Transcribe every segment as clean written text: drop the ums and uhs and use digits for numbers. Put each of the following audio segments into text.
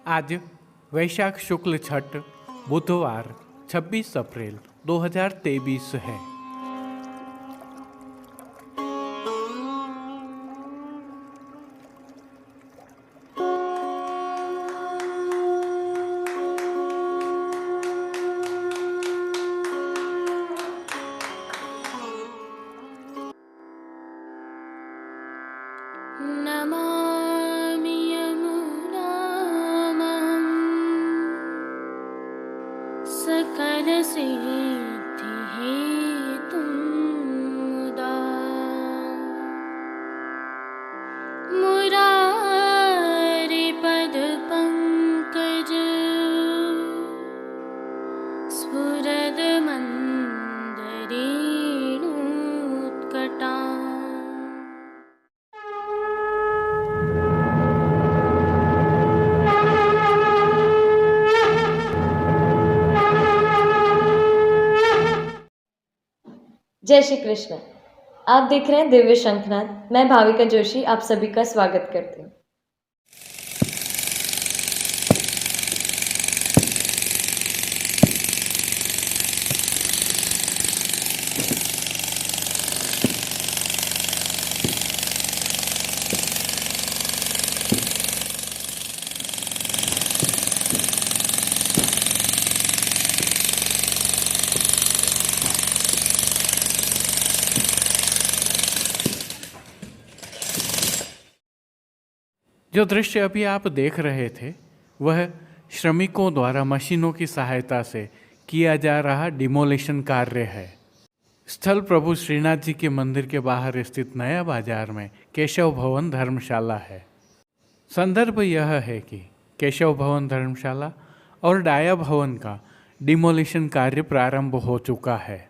आज वैशाख शुक्ल छठ बुधवार 26 अप्रैल 2023 है। नमामि यमुनामहं सकलसिद्धिहेतुं मुदा मुरारिपदपङ्कज स्फुरदमन्दरेणुत्कटा। जय श्री कृष्ण। आप देख रहे हैं दिव्य शंखनाद। मैं भाविका जोशी आप सभी का स्वागत करती हूँ। जो दृश्य अभी आप देख रहे थे वह श्रमिकों द्वारा मशीनों की सहायता से किया जा रहा डिमोलिशन कार्य है। स्थल प्रभु श्रीनाथ जी के मंदिर के बाहर स्थित नया बाजार में केशव भवन धर्मशाला है। संदर्भ यह है कि केशव भवन धर्मशाला और डाया भवन का डिमोलिशन कार्य प्रारंभ हो चुका है।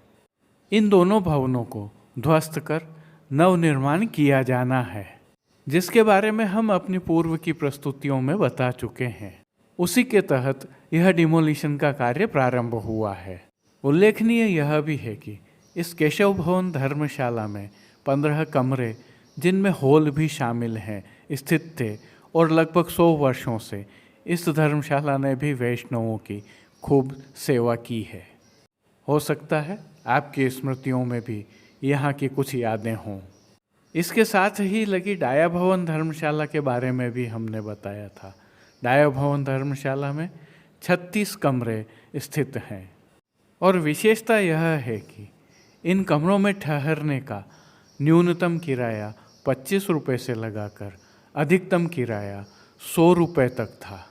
इन दोनों भवनों को ध्वस्त कर नवनिर्माण किया जाना है, जिसके बारे में हम अपनी पूर्व की प्रस्तुतियों में बता चुके हैं। उसी के तहत यह डिमोलिशन का कार्य प्रारंभ हुआ है। उल्लेखनीय यह भी है कि इस केशव भवन धर्मशाला में 15 कमरे, जिनमें हॉल भी शामिल हैं, स्थित थे और लगभग 100 वर्षों से इस धर्मशाला ने भी वैष्णवों की खूब सेवा की है। हो सकता है आपकी स्मृतियों में भी यहाँ की कुछ यादें हों। इसके साथ ही लगी डाया भवन धर्मशाला के बारे में भी हमने बताया था। डाया भवन धर्मशाला में 36 कमरे स्थित हैं और विशेषता यह है कि इन कमरों में ठहरने का न्यूनतम किराया 25 रुपये से लगाकर अधिकतम किराया 100 रुपये तक था।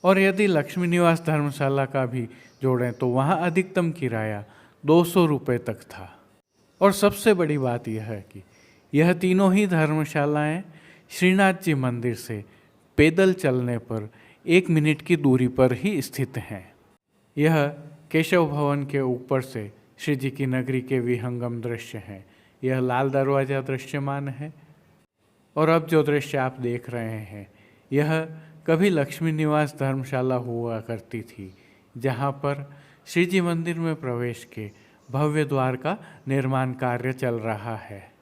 और यदि लक्ष्मी निवास धर्मशाला का भी जोड़ें तो वहाँ अधिकतम किराया 200 रुपये तक था। और सबसे बड़ी बात यह है कि यह तीनों ही धर्मशालाएं श्रीनाथ जी मंदिर से पैदल चलने पर 1 मिनट की दूरी पर ही स्थित हैं। यह केशव भवन के ऊपर से श्री जी की नगरी के विहंगम दृश्य हैं। यह लाल दरवाज़ा दृश्यमान है। और अब जो दृश्य आप देख रहे हैं यह कभी लक्ष्मी निवास धर्मशाला हुआ करती थी, जहाँ पर श्री जी मंदिर में प्रवेश के भव्य द्वार का निर्माण कार्य चल रहा है।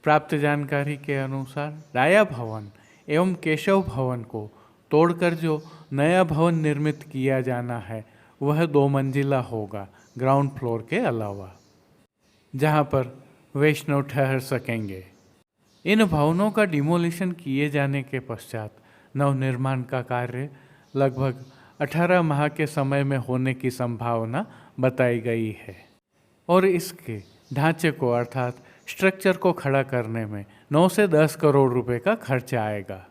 प्राप्त जानकारी के अनुसार डाया भवन एवं केशव भवन को तोड़कर जो नया भवन निर्मित किया जाना है वह 2 मंजिला होगा, ग्राउंड फ्लोर के अलावा, जहां पर वैष्णव ठहर सकेंगे। इन भवनों का डिमोलिशन किए जाने के पश्चात नवनिर्माण का कार्य लगभग 18 माह के समय में होने की संभावना बताई गई है। और इसके ढांचे को अर्थात स्ट्रक्चर को खड़ा करने में 9 से 10 करोड़ रुपए का खर्च आएगा।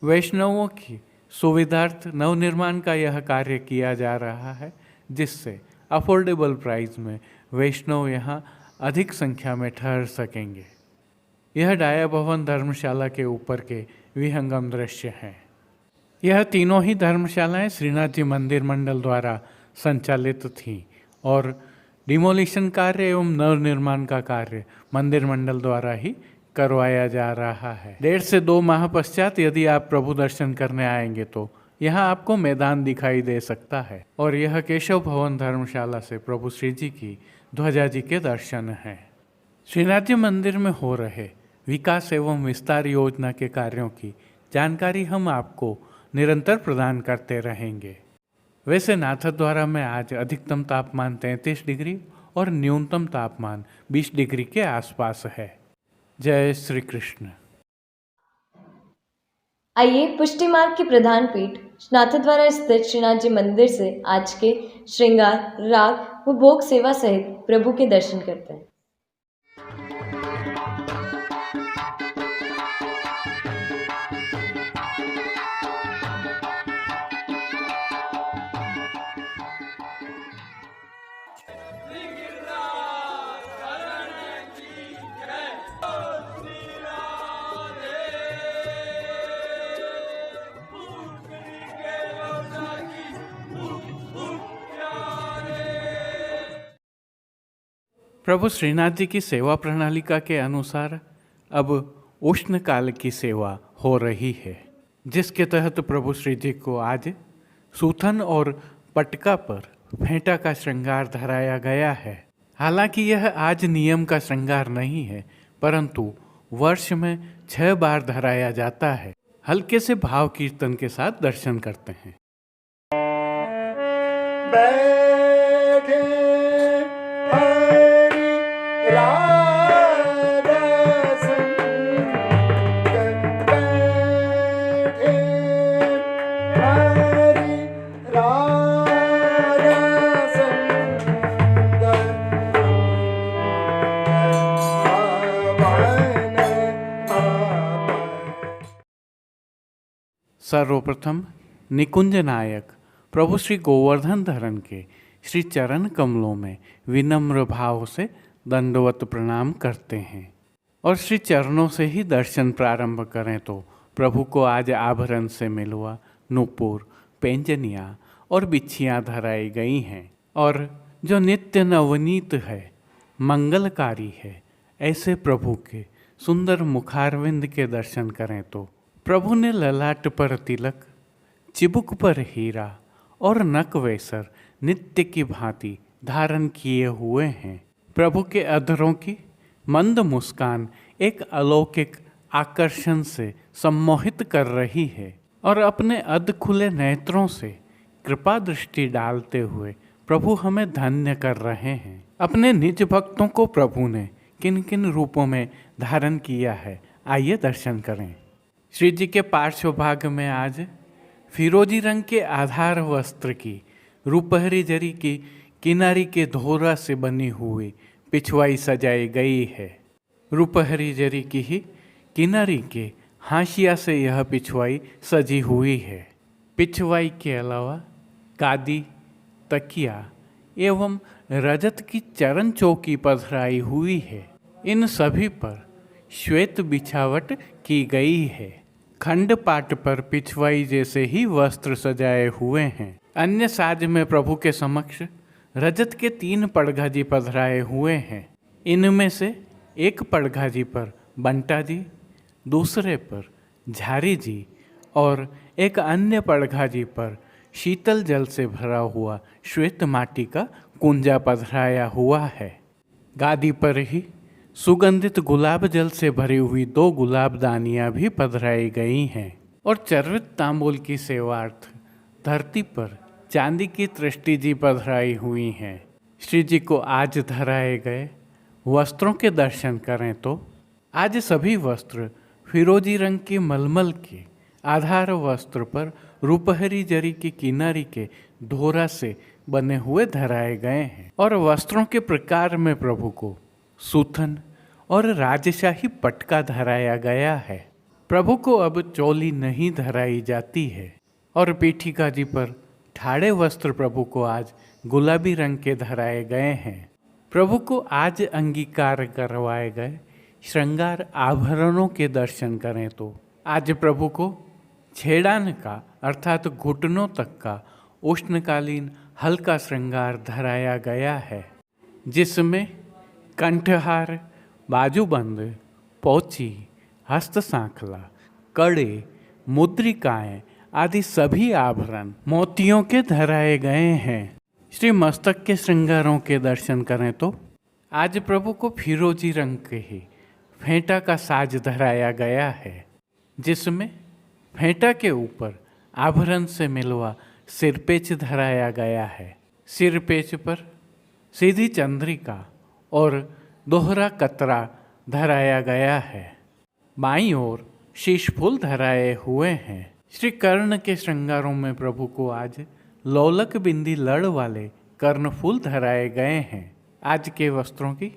वैष्णवों की सुविधार्थ नवनिर्माण का यह कार्य किया जा रहा है, जिससे अफोर्डेबल प्राइस में वैष्णव यहाँ अधिक संख्या में ठहर सकेंगे। यह डाया भवन धर्मशाला के ऊपर के विहंगम दृश्य हैं। यह तीनों ही धर्मशालाएं श्रीनाथ जी मंदिर मंडल द्वारा संचालित थीं और डिमोलिशन कार्य एवं नवनिर्माण का कार्य मंदिर मंडल द्वारा ही करवाया जा रहा है। 1.5 से 2 माह पश्चात यदि आप प्रभु दर्शन करने आएंगे तो यहाँ आपको मैदान दिखाई दे सकता है। और यह केशव भवन धर्मशाला से प्रभु श्री जी की ध्वजा जी के दर्शन हैं। श्रीनाथ जी मंदिर में हो रहे विकास एवं विस्तार योजना के कार्यों की जानकारी हम आपको निरंतर प्रदान करते रहेंगे। वैसे नाथद्वारा में आज अधिकतम तापमान 33 डिग्री और न्यूनतम तापमान 20 डिग्री के आसपास है। जय श्री कृष्ण। आइए पुष्टि मार्ग की प्रधान पीठ नाथद्वारा स्थित श्रीनाथ जी मंदिर से आज के श्रृंगार, राग व भोग सेवा सहित प्रभु के दर्शन करते हैं। प्रभु श्रीनाथ जी की सेवा प्रणालिका के अनुसार अब उष्ण काल की सेवा हो रही है, जिसके तहत प्रभु श्री जी को आज सूथन और पटका पर फेंटा का श्रृंगार धराया गया है। हालांकि यह आज नियम का श्रृंगार नहीं है, परंतु वर्ष में 6 बार धराया जाता है। हल्के से भाव कीर्तन के साथ दर्शन करते हैं। बैठे हरि राधा संग बैठे हरि राधा संग पावन सर्वप्रथम निकुंज नायक प्रभु श्री गोवर्धन धरन के श्री चरण कमलों में विनम्र भाव से दंडवत प्रणाम करते हैं और श्री चरणों से ही दर्शन प्रारंभ करें तो प्रभु को आज आभरण से मिलवा नूपुर, पेंजनिया और बिच्छियाँ धराई गई हैं और जो नित्य नवनीत है, मंगलकारी है, ऐसे प्रभु के सुंदर मुखारविंद के दर्शन करें तो प्रभु ने ललाट पर तिलक, चिबुक पर हीरा और नक वेसर नित्य की भांति धारण किए हुए हैं। प्रभु के अधरों की मंद मुस्कान एक अलौकिक आकर्षण से सम्मोहित कर रही है और अपने अध खुले नेत्रों से कृपा दृष्टि डालते हुए प्रभु हमें धन्य कर रहे हैं। अपने निज भक्तों को प्रभु ने किन किन रूपों में धारण किया है, आइए दर्शन करें। श्री जी के पार्श्व भाग में आज फिरोजी रंग के आधार वस्त्र की रूपहरी जरी की किनारी के धोरा से बनी हुई पिछवाई सजाई गई है। रूपहरी जरी की ही किनारी के हाशिया से यह पिछवाई सजी हुई है। पिछवाई के अलावा गादी, तकिया एवं रजत की चरण चौकी पधराई हुई है। इन सभी पर श्वेत बिछावट की गई है। खंड पाट पर पिछवाई जैसे ही वस्त्र सजाए हुए हैं। अन्य साज में प्रभु के समक्ष रजत के 3 पड़घा जी पधराए हुए हैं। इनमें से एक पड़घा जी पर बंटा जी, दूसरे पर झारी जी और एक अन्य पड़घा जी पर शीतल जल से भरा हुआ श्वेत माटी का कुंजा पधराया हुआ है। गादी पर ही सुगंधित गुलाब जल से भरी हुई 2 गुलाबदानियाँ भी पधराई गई हैं और चर्वित तांबूल की सेवार्थ धरती पर चांदी की तृष्टि जी पधराई हुई हैं। श्री जी को आज धराए गए वस्त्रों के दर्शन करें तो आज सभी वस्त्र फिरोजी रंग के मलमल के आधार वस्त्र पर रूपहरी जरी की किनारी के धोरा से बने हुए धराए गए हैं और वस्त्रों के प्रकार में प्रभु को सूथन और राजशाही पटका धराया गया है। प्रभु को अब चोली नहीं धराई जाती है और पीठिका जी पर ठाड़े वस्त्र प्रभु को आज गुलाबी रंग के धराए गए हैं। प्रभु को आज अंगीकार करवाए गए श्रृंगार आभरणों के दर्शन करें तो आज प्रभु को छेड़ान का अर्थात घुटनों तक का उष्णकालीन हल्का श्रृंगार धराया गया है, जिसमें कंठहार, बाजूबंद, पोची, हस्त सांखला, कड़े, मुद्रिकाएं आदि सभी आभरण मोतियों के धराए गए हैं। श्री मस्तक के श्रृंगारों के दर्शन करें तो आज प्रभु को फिरोजी रंग के ही फेंटा का साज धराया गया है, जिसमें फेंटा के ऊपर आभरण से मिलवा सिरपेच धराया गया है। सिरपेच पर सीधी चंद्रिका और दोहरा कतरा धराया गया है। बाईं ओर शीश फूल धराए हुए हैं। श्री कर्ण के श्रृंगारों में प्रभु को आज लोलक बिंदी लड़ वाले कर्णफूल धराए गए हैं। आज के वस्त्रों की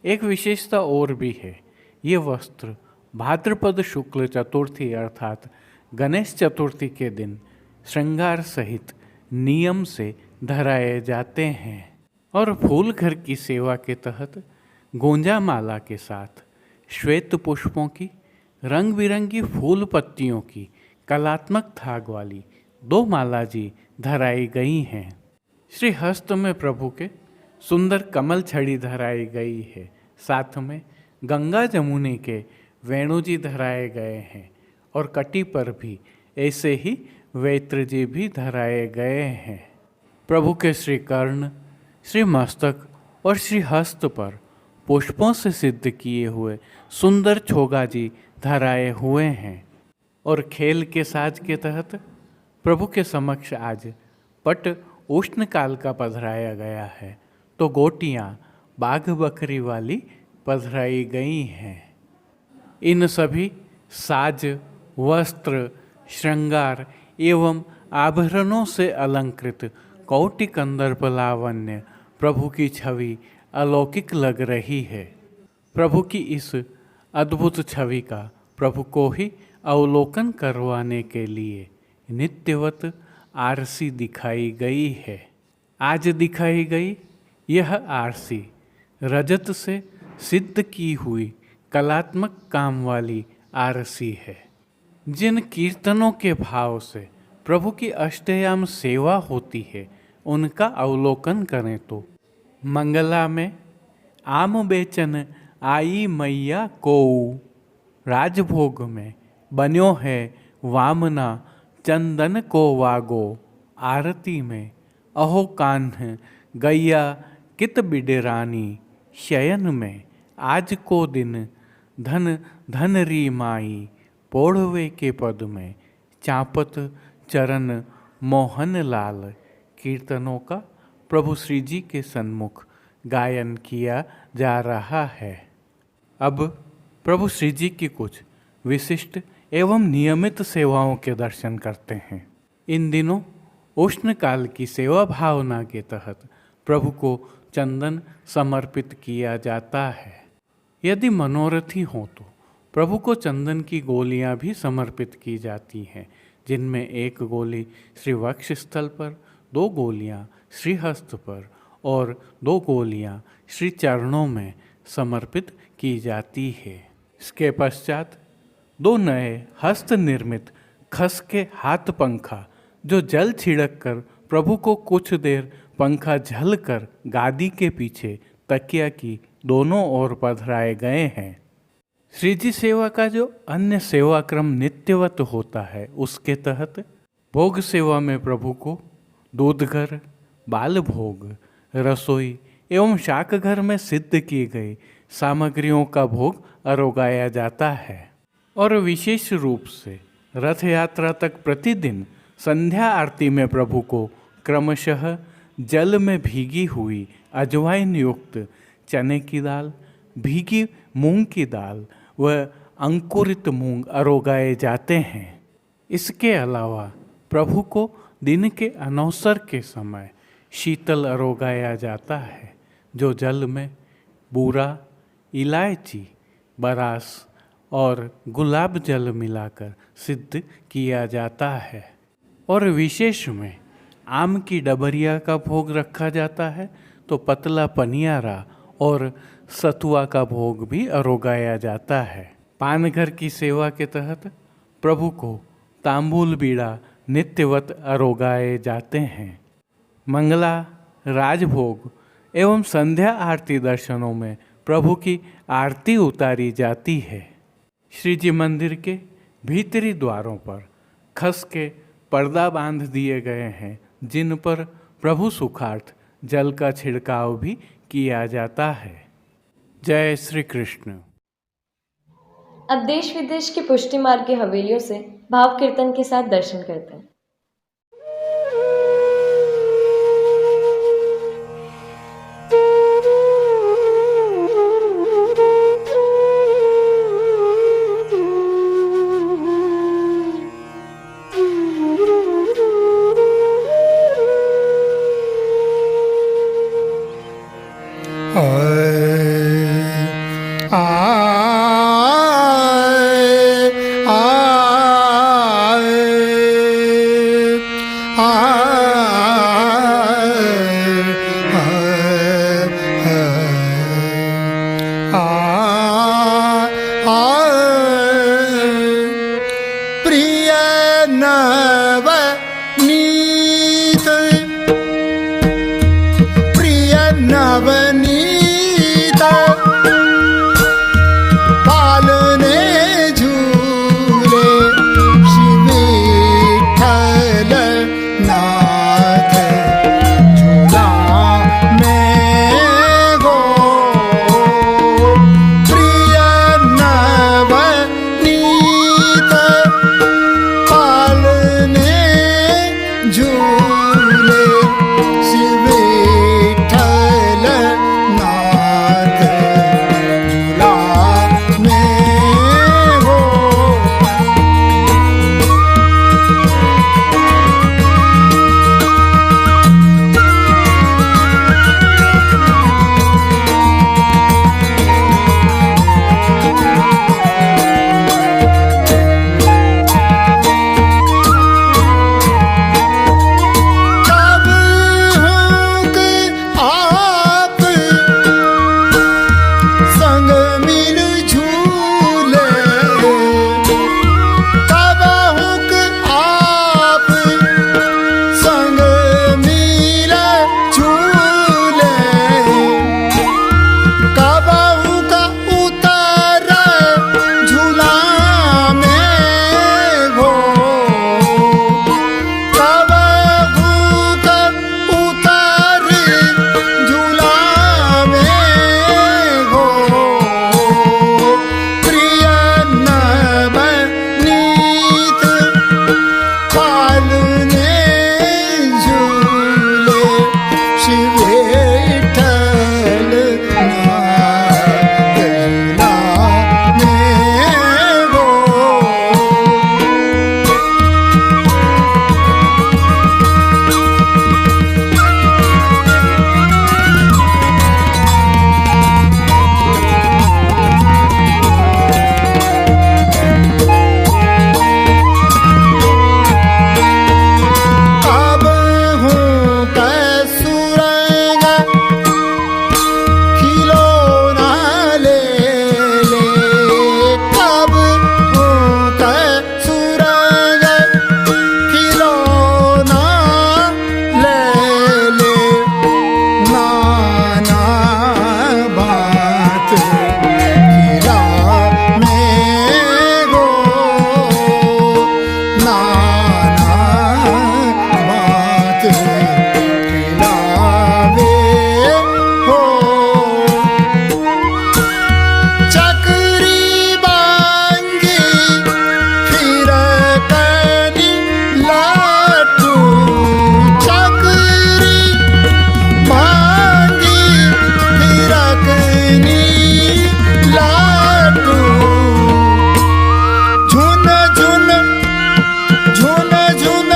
एक विशेषता और भी है। ये वस्त्र भाद्रपद शुक्ल चतुर्थी अर्थात गणेश चतुर्थी के दिन श्रृंगार सहित नियम से धराए जाते हैं और फूल घर की सेवा के तहत गोंजा माला के साथ श्वेत पुष्पों की रंग बिरंगी फूल पत्तियों की कलात्मक थाग वाली 2 माला जी धराई गई हैं। श्री हस्त में प्रभु के सुंदर कमल छड़ी धराई गई है। साथ में गंगा जमुनी के वेणु जी धराए गए हैं और कटी पर भी ऐसे ही वेत्र जी भी धराए गए हैं। प्रभु के श्री कर्ण, श्री मस्तक और श्री हस्त पर पुष्पों से सिद्ध किए हुए सुंदर छोगा जी धराए हुए हैं और खेल के साज के तहत प्रभु के समक्ष आज पट उष्ण काल का पधराया गया है तो गोटियाँ बाघ बकरी वाली पधराई गई हैं। इन सभी साज, वस्त्र, श्रृंगार एवं आभरणों से अलंकृत कौटि कंदर्प लावण्य प्रभु की छवि अलौकिक लग रही है। प्रभु की इस अद्भुत छवि का प्रभु को ही अवलोकन करवाने के लिए नित्यवत आरसी दिखाई गई है। आज दिखाई गई यह आरसी रजत से सिद्ध की हुई कलात्मक काम वाली आरसी है। जिन कीर्तनों के भाव से प्रभु की अष्टयाम सेवा होती है उनका अवलोकन करें तो मंगला में आम बेचन आई मैया को, राजभोग में बन्यो है वामना चंदन को वागो, आरती में अहो कान्ह गैया कित बिडरानी, शयन में आज को दिन धन धन री माई, पोढ़वे के पद में चापत चरण मोहन लाल। कीर्तनों का प्रभु श्री जी के सन्मुख गायन किया जा रहा है। अब प्रभु श्री जी की कुछ विशिष्ट एवं नियमित सेवाओं के दर्शन करते हैं। इन दिनों उष्ण काल की सेवा भावना के तहत प्रभु को चंदन समर्पित किया जाता है। यदि मनोरथी हो तो प्रभु को चंदन की गोलियां भी समर्पित की जाती हैं, जिनमें 1 गोली श्री वक्ष स्थल पर, 2 गोलियां श्री हस्त पर और 2 गोलियां श्री चरणों में समर्पित की जाती है। इसके पश्चात 2 नए हस्त निर्मित खस के हाथ पंखा जो जल छिड़क कर प्रभु को कुछ देर पंखा झल कर गादी के पीछे तकिया की दोनों ओर पधराए गए हैं। श्री जी सेवा का जो अन्य सेवा क्रम नित्यवत होता है उसके तहत भोग सेवा में प्रभु को दूध घर, बाल भोग, रसोई एवं शाक घर में सिद्ध की गई सामग्रियों का भोग अरोगाया जाता है और विशेष रूप से रथ यात्रा तक प्रतिदिन संध्या आरती में प्रभु को क्रमशः जल में भीगी हुई अजवाइन युक्त चने की दाल, भीगी मूंग की दाल व अंकुरित मूंग अरोगाए जाते हैं। इसके अलावा प्रभु को दिन के अनवसर के समय शीतल अरोगाया जाता है जो जल में बूरा, इलायची, बरास और गुलाब जल मिलाकर सिद्ध किया जाता है और विशेष में आम की डबरिया का भोग रखा जाता है तो पतला पनियारा और सतुआ का भोग भी अरोगाया जाता है। पानघर की सेवा के तहत प्रभु को तांबूल बीड़ा नित्यवत अरोगाए जाते हैं। मंगला, राजभोग एवं संध्या आरती दर्शनों में प्रभु की आरती उतारी जाती है। श्री जी मंदिर के भीतरी द्वारों पर खस के पर्दा बांध दिए गए हैं जिन पर प्रभु सुखार्थ जल का छिड़काव भी किया जाता है। जय श्री कृष्ण। अब देश विदेश के पुष्टि मार्ग की हवेलियों से भाव कीर्तन के साथ दर्शन करते हैं। प्रिय नवनीत प्रिय नवनीत पालने झूले श्री विठ्ठल नाथ झूला में गो प्रिय नवनीत पालने झूले श्री विठ्ठल नाथ झूला में गो कब हुक आप संग मिल झूले कब हुक आप संग मिल झूले कब हुक उतर झूला में हो कब हुक उतर झूला में हो प्रिय नवनीत पालने झूले श्री विठ्ठल नाथ झूला में हो अब हूँ कसुरंगा खिलौना ले ले कब हूँ कसुरंगा खिलौना ले ले नाना बात खिला में गो नाना बात खिलावे हो चक्री बांगी फिर कनी लाटू चक्री बांगी फिर कनी लाटू झुन झुन झुन झुन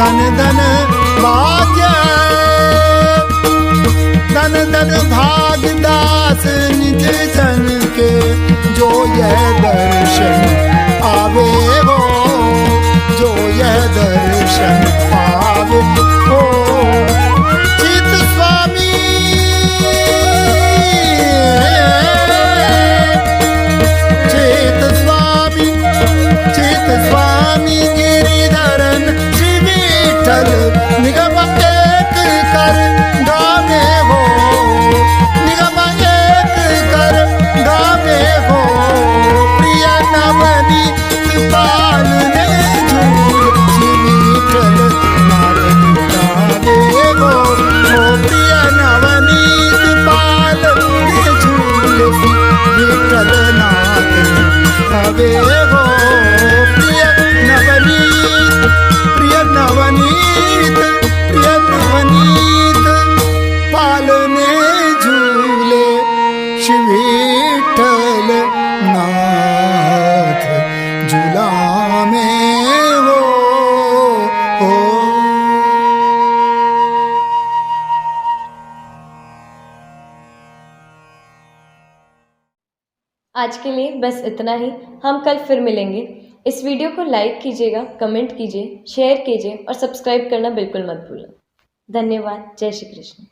धन धन भाग्य धन धन भागदास निज जन के जो यह दर्शन आवे हो जो यह दर्शन पावे हो चित स्वामी चित स्वामी गिरिधरन श्री विठ्ठल निगम एक कर गावे हो निगम एक कर गावे हो प्रिय नवनीत पाल ने झूल श्री विठ्ठल नाथ गावे हो प्रिय नवनीत पाल ने झूल श्री विठ्ठल नाथ गावे हो प्रिय नवनीत पालने झूले श्री विठ्ठल नाथ झूला में हो आज के लिए बस इतना ही। हम कल फिर मिलेंगे। इस वीडियो को लाइक कीजिएगा, कमेंट कीजिए, शेयर कीजिए और सब्सक्राइब करना बिल्कुल मत भूलें। धन्यवाद। जय श्री कृष्ण।